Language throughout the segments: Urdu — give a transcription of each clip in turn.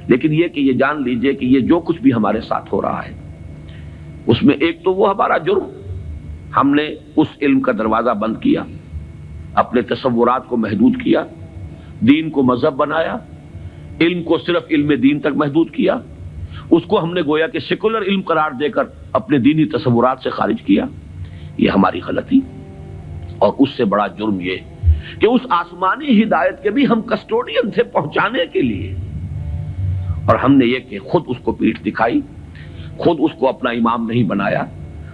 لیکن یہ کہ یہ جان لیجئے کہ یہ جو کچھ بھی ہمارے ساتھ ہو رہا ہے اس میں ایک تو وہ ہمارا جرم، ہم نے اس علم کا دروازہ بند کیا، اپنے تصورات کو محدود کیا، دین کو مذہب بنایا، علم کو صرف علم دین تک محدود کیا، اس کو ہم نے گویا کہ سیکولر علم قرار دے کر اپنے دینی تصورات سے خارج کیا۔ یہ ہماری غلطی، اور اس سے بڑا جرم یہ کہ اس آسمانی ہدایت کے بھی ہم کسٹوڈین تھے پہنچانے کے لیے، اور ہم نے یہ کہ خود اس کو پیٹھ دکھائی، خود اس کو اپنا امام نہیں بنایا،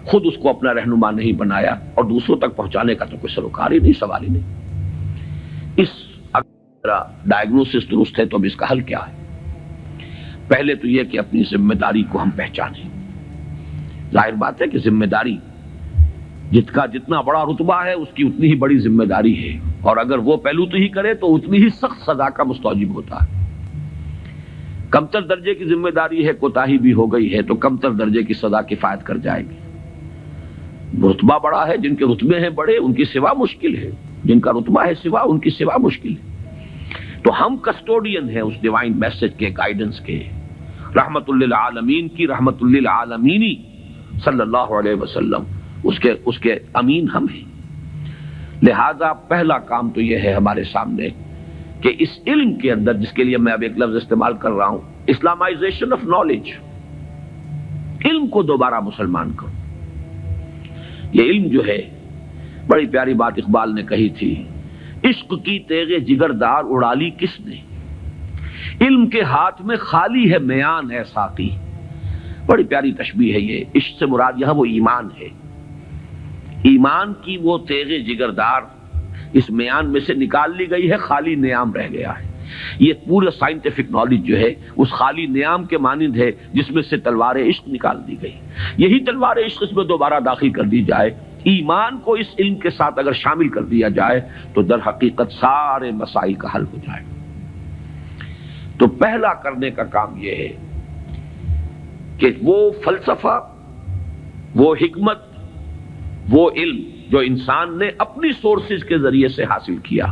خود اس کو اپنا رہنما نہیں بنایا، اور دوسروں تک پہنچانے کا تو کوئی سروکار ہی نہیں، سوال ہی نہیں۔ اس ڈائگنوسس درست ہے تو اب اس کا حل کیا ہے؟ پہلے تو یہ کہ اپنی ذمہ داری کو ہم پہچانیں۔ ظاہر بات ہے کہ ذمہ داری جتنا بڑا رتبہ ہے اس کی اتنی ہی بڑی ذمہ داری ہے، اور اگر وہ پہلو تو ہی کرے تو اتنی ہی سخت سزا کا مستوجب ہوتا ہے۔ کمتر درجے کی ذمہ داری ہے، کوتاہی بھی ہو گئی ہے تو کمتر درجے کی سزا کفایت کر جائے گی۔ رتبہ بڑا ہے، جن کے رتبے ہیں بڑے ان کی سوا مشکل ہے، جن کا رتبہ ہے سوا ان کی سوا مشکل ہے۔ تو ہم کسٹوڈین ہیں اس ڈیوائن میسج کے، گائیڈنس کے، رحمت للعالمین کی رحمت للعالمینی صلی اللہ علیہ وسلم، اس کے امین ہم ہیں۔ لہذا پہلا کام تو یہ ہے ہمارے سامنے کہ اس علم کے اندر، جس کے لیے میں اب ایک لفظ استعمال کر رہا ہوں، اسلامائزیشن آف نالج، علم کو دوبارہ مسلمان کرو۔ یہ علم جو ہے، بڑی پیاری بات اقبال نے کہی تھی، عشق کی تیغ جگردار اڑا لی کس نے، علم کے ہاتھ میں خالی ہے میان ہے ساقی۔ بڑی پیاری تشبیہ ہے یہ۔ عشق سے مراد یہاں وہ ایمان ہے، ایمان کی وہ تیغ جگردار اس میان میں سے نکال لی گئی ہے، خالی نیام رہ گیا ہے۔ یہ پورا سائنٹیفک نالج جو ہے اس خالی نیام کے مانند ہے جس میں سے تلوار عشق نکال دی گئی۔ یہی تلوار عشق اس میں دوبارہ داخل کر دی جائے، ایمان کو اس علم کے ساتھ اگر شامل کر دیا جائے تو در حقیقت سارے مسائل کا حل ہو جائے۔ تو پہلا کرنے کا کام یہ ہے کہ وہ فلسفہ، وہ حکمت، وہ علم جو انسان نے اپنی سورسز کے ذریعے سے حاصل کیا،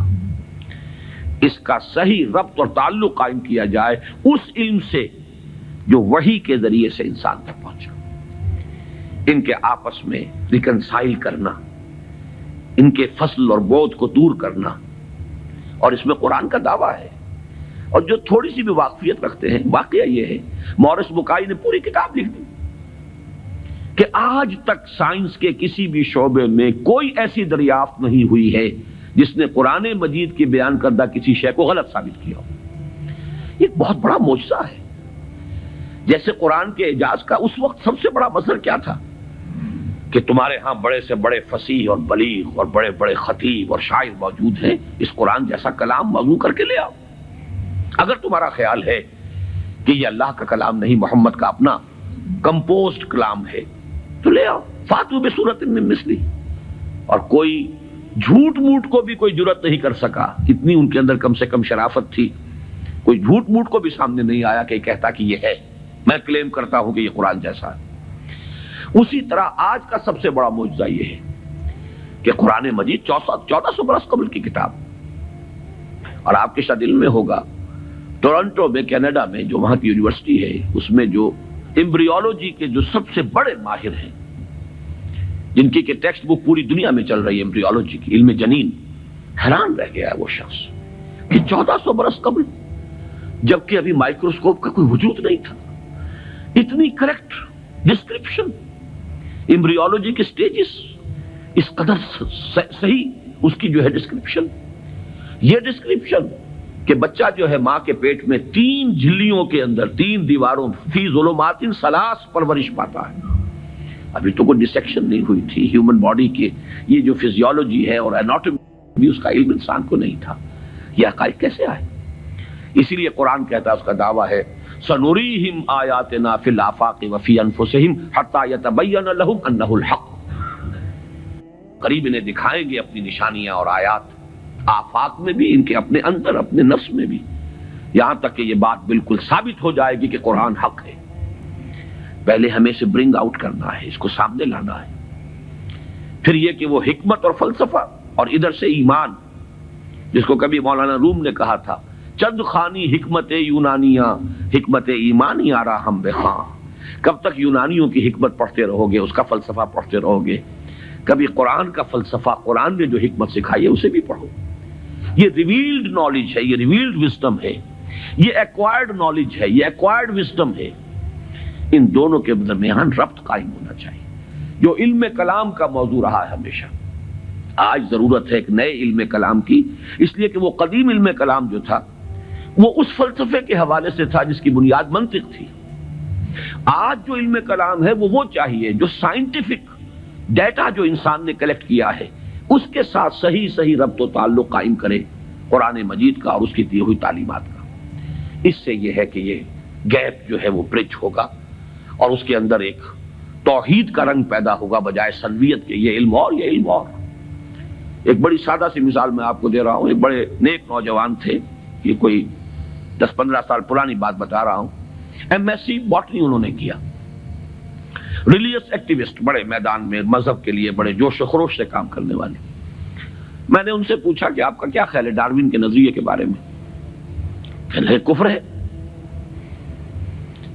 اس کا صحیح ربط اور تعلق قائم کیا جائے اس علم سے جو وحی کے ذریعے سے انسان تک پہنچا۔ ان کے آپس میں ریکنسائل کرنا، ان کے فصل اور بود کو دور کرنا، اور اس میں قرآن کا دعویٰ ہے۔ اور جو تھوڑی سی بھی واقفیت رکھتے ہیں، واقعہ یہ ہے مورس بکائی نے پوری کتاب لکھ دی کہ آج تک سائنس کے کسی بھی شعبے میں کوئی ایسی دریافت نہیں ہوئی ہے جس نے قرآن مجید کی بیان کردہ کسی شے کو غلط ثابت کیا ہو۔ یہ ایک بہت بڑا معجزہ ہے۔ جیسے قرآن کے اعجاز کا اس وقت سب سے بڑا مظہر کیا تھا کہ تمہارے ہاں بڑے سے بڑے فصیح اور بلیغ اور بڑے بڑے خطیب اور شاعر موجود ہیں، اس قرآن جیسا کلام موضوع کر کے لے آؤ۔ اگر تمہارا خیال ہے کہ یہ اللہ کا کلام نہیں، محمد کا اپنا کمپوزڈ کلام ہے، تو لے آؤ، فاتو بسورۃ من مثلی۔ اور کوئی جھوٹ موٹ کو بھی کوئی جرت نہیں کر سکا، اتنی ان کے اندر کم سے کم شرافت تھی، کوئی جھوٹ موٹ کو بھی سامنے نہیں آیا کہ کہتا کہ یہ ہے، میں کلیم کرتا ہوں کہ یہ قرآن جیسا ہے۔ اسی طرح آج کا سب سے بڑا معجزہ یہ ہے کہ قرآن مجید 1400 برس قبل کی کتاب، اور آپ کے شاید علم میں ہوگا ٹورنٹو میں، کینیڈا میں، جو وہاں کی یونیورسٹی ہے، اس میں جو ایمبریولوجی کے جو سب سے بڑے ماہر ہیں، جن کی کہ ٹیکسٹ بک پوری دنیا میں چل رہی ہے ایمبریولوجی کی، علم جنین، حیران رہ گیا ہے وہ شخص کہ 1400 برس قبل، جبکہ ابھی مائکروسکوپ کا کوئی وجود نہیں تھا، اتنی کریکٹ ڈسکرپشن ایمبریولوجی کے سٹیجز، اس قدر صحیح اس کی جو ہے ڈسکرپشن، یہ ڈسکرپشن کہ بچہ جو ہے ماں کے پیٹ میں 3 جھلیوں کے اندر 3 دیواروں فی ظلمات ثلاث پرورش پاتا ہے۔ ابھی تو کوئی ڈسیکشن نہیں ہوئی تھی ہیومن باڈی کی، یہ جو فزیولوجی ہے اور اناٹومی بھی اس کا علم انسان کو نہیں تھا۔ یہ حقائق کیسے آئے؟ اسی لیے قرآن کہتا ہے، اس کا دعویٰ ہے سنوریہم آیاتنا فی الآفاق وفی انفسہم حتی یتبین لہم انہ الحق۔ قریب انہیں دکھائیں گے اپنی نشانیاں اور آیات، آفاق میں بھی، ان کے اپنے اندر، اپنے نفس میں بھی، یہاں تک کہ یہ بات بالکل ثابت ہو جائے گی کہ قرآن حق ہے۔ پہلے ہمیں اسے برنگ آؤٹ کرنا ہے، اس کو سامنے لانا ہے۔ پھر یہ کہ وہ حکمت اور فلسفہ، اور ادھر سے ایمان، جس کو کبھی مولانا روم نے کہا تھا چند خانی حکمت یونانیاں حکمت ایمانی آرا ہم بخاں. کب تک یونانیوں کی حکمت پڑھتے رہو گے، اس کا فلسفہ پڑھتے رہو گے؟ کبھی قرآن کا فلسفہ، قرآن نے جو حکمت سکھائی ہے اسے بھی پڑھو. یہ ریویلڈ نالج ہے، یہ ریویلڈ وزڈم ہے، یہ ایکوائرڈ نالج ہے، یہ ایکوائرڈ وزڈم ہے. ان دونوں کے درمیان ربط قائم ہونا چاہیے، جو علم کلام کا موضوع رہا ہے ہمیشہ. آج ضرورت ہے ایک نئے علم کلام کی، اس لیے کہ وہ قدیم علم کلام جو تھا وہ اس فلسفے کے حوالے سے تھا جس کی بنیاد منطق تھی. آج جو علم کلام ہے وہ چاہیے جو سائنٹیفک ڈیٹا جو انسان نے کلیکٹ کیا ہے اس کے ساتھ صحیح ربط و تعلق قائم کرے قرآن مجید کا اور اس کی دی ہوئی تعلیمات کا. اس سے یہ ہے کہ یہ گیپ جو ہے وہ برج ہوگا اور اس کے اندر ایک توحید کا رنگ پیدا ہوگا بجائے سنویت کے، یہ علم اور یہ علم اور. ایک بڑی سادہ سی مثال میں آپ کو دے رہا ہوں. ایک بڑے نیک نوجوان تھے، یہ کوئی 10-15 سال پرانی بات بتا رہا ہوں. MSc باٹنی انہوں نے کیا. ریلیجس ایکٹیوسٹ، بڑے میدان میں مذہب کے لیے بڑے جوش و خروش سے کام کرنے والے. میں نے ان سے پوچھا کہ آپ کا کیا خیال ہے ڈاروین کے نظریے کے بارے میں؟ کہنے لگے کفر ہے.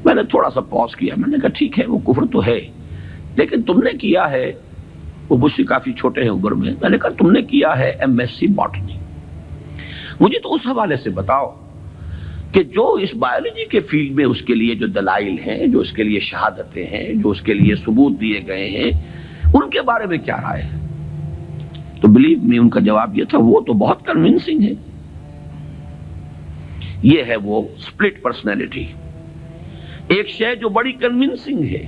میں نے تھوڑا سا پاز کیا، میں نے کہا ٹھیک ہے وہ کفر تو ہے، لیکن تم نے کیا ہے، وہ مجھ سے کافی چھوٹے ہیں عمر میں نے کہا تم نے کیا ہے MSc باٹنی. مجھے تو اس حوالے سے بتاؤ کہ جو اس بایولوجی کے فیلڈ میں اس کے لیے جو دلائل ہیں، جو اس کے لیے شہادتیں ہیں، جو اس کے لیے ثبوت دیے گئے ہیں، ان کے بارے میں کیا رائے ہے؟ تو بلیو می ان کا جواب یہ تھا وہ تو بہت کنونسنگ ہے. یہ ہے وہ سپلٹ پرسنالٹی. ایک شے جو بڑی کنونسنگ ہے،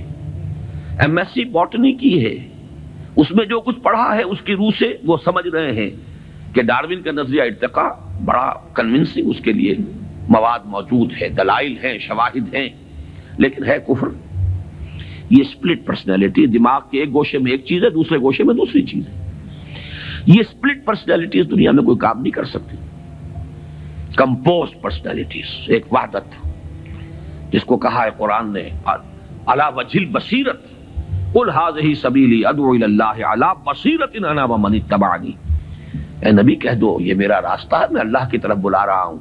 MSc باٹنی کی ہے، اس میں جو کچھ پڑھا ہے اس کی روح سے وہ سمجھ رہے ہیں کہ ڈاروین کا نظریہ ارتقاء بڑا کنونسنگ، اس کے لیے مواد موجود ہے، دلائل ہیں، شواہد ہیں، لیکن ہے کفر. یہ سپلٹ پرسنالٹی، دماغ کے ایک گوشے میں ایک چیز ہے، دوسرے گوشے میں دوسری چیز ہے. یہ سپلٹ پرسنالٹی اس دنیا میں کوئی کام نہیں کر سکتی. کمپوزڈ پرسنالٹیز، ایک وحدت جس کو کہا ہے قرآن نے علی وجہ البصیرت قل ھذہ سبیلی ادعو الی اللہ علی بصیرۃ انا ومن اتبعنی. اے نبی کہہ دو یہ میرا راستہ ہے، میں اللہ کی طرف بلا رہا ہوں،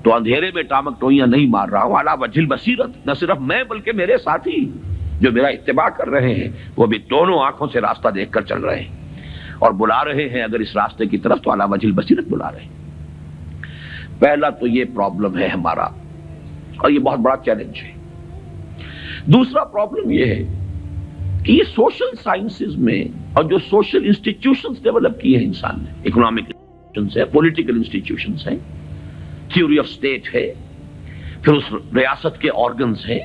تو اندھیرے میں ٹامک ٹوئیاں نہیں مار رہا ہوں. علی وجہ البصیرت، نہ صرف میں بلکہ میرے ساتھی جو میرا اتباع کر رہے ہیں وہ بھی دونوں آنکھوں سے راستہ دیکھ کر چل رہے ہیں اور بلا رہے ہیں اگر اس راستے کی طرف تو علی وجہ البصیرت بلا رہے ہیں. پہلا تو یہ پرابلم ہے ہمارا اور یہ بہت بڑا چیلنج ہے. دوسرا پرابلم یہ ہے کہ یہ سوشل سائنسز میں اور جو سوشل انسٹیٹیوشنز ڈیولپ کیے ہیں انسان نے، اکنامک انسٹیٹیوشنز ہیں، پولیٹیکل انسٹیٹیوشنز ہیں، تھیوری آف اسٹیٹ ہے، پھر اس ریاست کے آرگنز ہیں،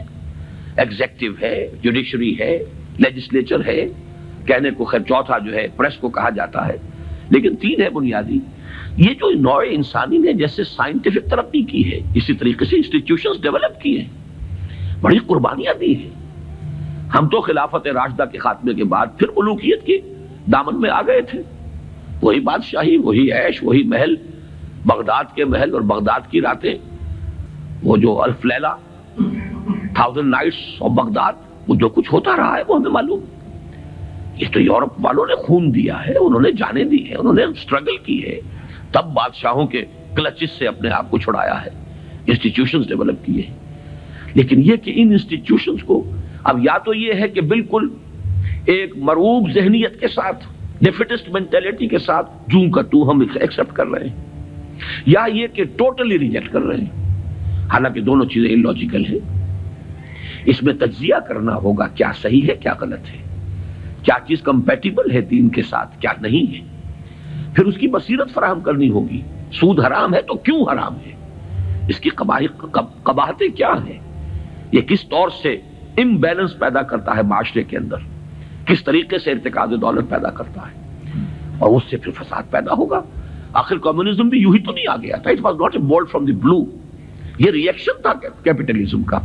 ایگزیکٹو ہے، جوڈیشری ہے، لیجسلیچر ہے، کہنے کو خیر چوتھا جو ہے پریس کو کہا جاتا ہے، لیکن تین ہے بنیادی. یہ جو نوع انسانی نے جیسے سائنٹیفک ترقی کی ہے اسی طریقے سے انسٹیٹیوشنز ڈیولپ کیے ہیں، بڑی قربانیاں دی ہیں. ہم تو خلافت راشدہ کے خاتمے کے بعد پھر ملوکیت کے دامن میں آ گئے تھے. وہی بادشاہی، وہی عیش، وہی محل، بغداد کے محل اور بغداد کی راتیں، وہ جو الف لیلہ، 1000 نائٹس آف بغداد، وہ جو کچھ ہوتا رہا ہے وہ ہمیں معلوم. یہ تو یورپ والوں نے خون دیا ہے، انہوں نے جانیں دی ہے، انہوں نے اسٹرگل کی ہے، تب بادشاہوں کے کلچز سے اپنے آپ کو چھڑایا ہے، انسٹیٹیوشنز ڈیولپ کیے ہیں. لیکن یہ کہ ان انسٹیٹیوشنز کو اب یا تو یہ ہے کہ بالکل ایک مرعوب ذہنیت کے ساتھ، ڈیفیٹسٹ مینٹیلٹی کے ساتھ جوں کا تو ہم ایکسپٹ کر رہے ہیں، یا یہ کہ ٹوٹلی ریجیکٹ کر رہے ہیں. حالانکہ دونوں چیزیں انلاجیکل ہیں. اس میں تجزیہ کرنا ہوگا کیا صحیح ہے کیا غلط ہے، کیا چیز کمپیٹیبل ہے دین کے ساتھ کیا نہیں ہے. پھر اس کی بصیرت فراہم کرنی ہوگی. سود حرام ہے تو کیوں حرام ہے، اس کی قباحتیں کیا ہیں، یہ کس طور سے امبیلنس پیدا کرتا ہے معاشرے کے اندر، کس طریقے سے ارتکاز دولت پیدا کرتا ہے، اور اس سے پھر فساد پیدا ہوگا. آخر کمیونزم بھی یوں ہی تو نہیں آ گیا تھا. It was not a bolt from the blue. یہ ریئیکشن تھا کیپٹلزم کا،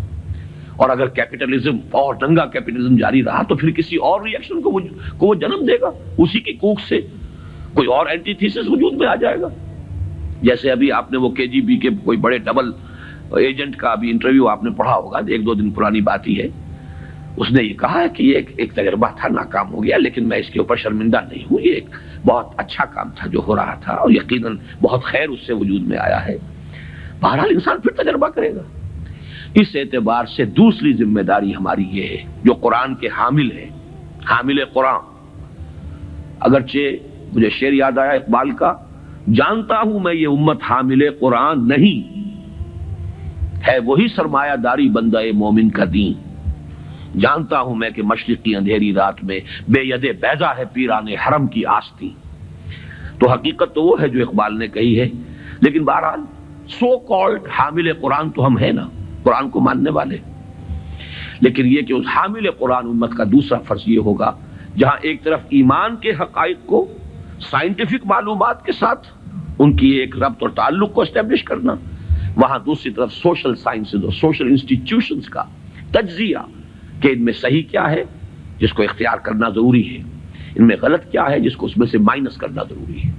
اور اگر کیپٹلزم اور دنگا کیپٹلزم جاری رہا تو پھر کسی اور ریئیکشن کو وہ جنم دے گا. اسی کی کوکھ سے کوئی اور اینٹی تھیسس وجود میں آ جائے گا. جیسے ابھی آپ نے وہ KGB کے کوئی بڑے ڈبل ایجنٹ کا ابھی انٹرویو آپ نے پڑھا ہوگا، 1-2 دن پرانی بات ہی ہے. اس نے یہ کہا ہے کہ یہ ایک تجربہ تھا، ناکام ہو گیا، لیکن میں اس کے اوپر شرمندہ نہیں ہوں. یہ ایک بہت اچھا کام تھا جو ہو رہا تھا اور یقیناً بہت خیر اس سے وجود میں آیا ہے. بہرحال انسان پھر تجربہ کرے گا۔ اس اعتبار سے دوسری ذمہ داری ہماری یہ ہے جو قرآن کے حامل ہے، حامل قرآن، اگرچہ مجھے شعر یاد آیا اقبال کا، جانتا ہوں میں یہ امت حامل قرآن نہیں، ہے وہی سرمایہ داری بندہ مومن کا دین، جانتا ہوں میں کہ مشرق کی اندھیری رات میں بے ید بیضا ہے پیران حرم کی آستی۔ تو حقیقت تو وہ ہے جو اقبال نے کہی ہے، لیکن بہرحال سو کالڈ حامل قرآن تو ہم ہیں نا، قرآن کو ماننے والے، لیکن یہ کہ اس حامل قرآن امت کا دوسرا فرض یہ ہوگا، جہاں ایک طرف ایمان کے حقائق کو سائنٹیفک معلومات کے ساتھ ان کی ایک ربط اور تعلق کو اسٹیبلش کرنا، وہاں دوسری طرف سوشل سائنسز اور سوشل انسٹیٹیوشنز کا تجزیہ کہ ان میں صحیح کیا ہے جس کو اختیار کرنا ضروری ہے، ان میں غلط کیا ہے جس کو اس میں سے مائنس کرنا ضروری ہے۔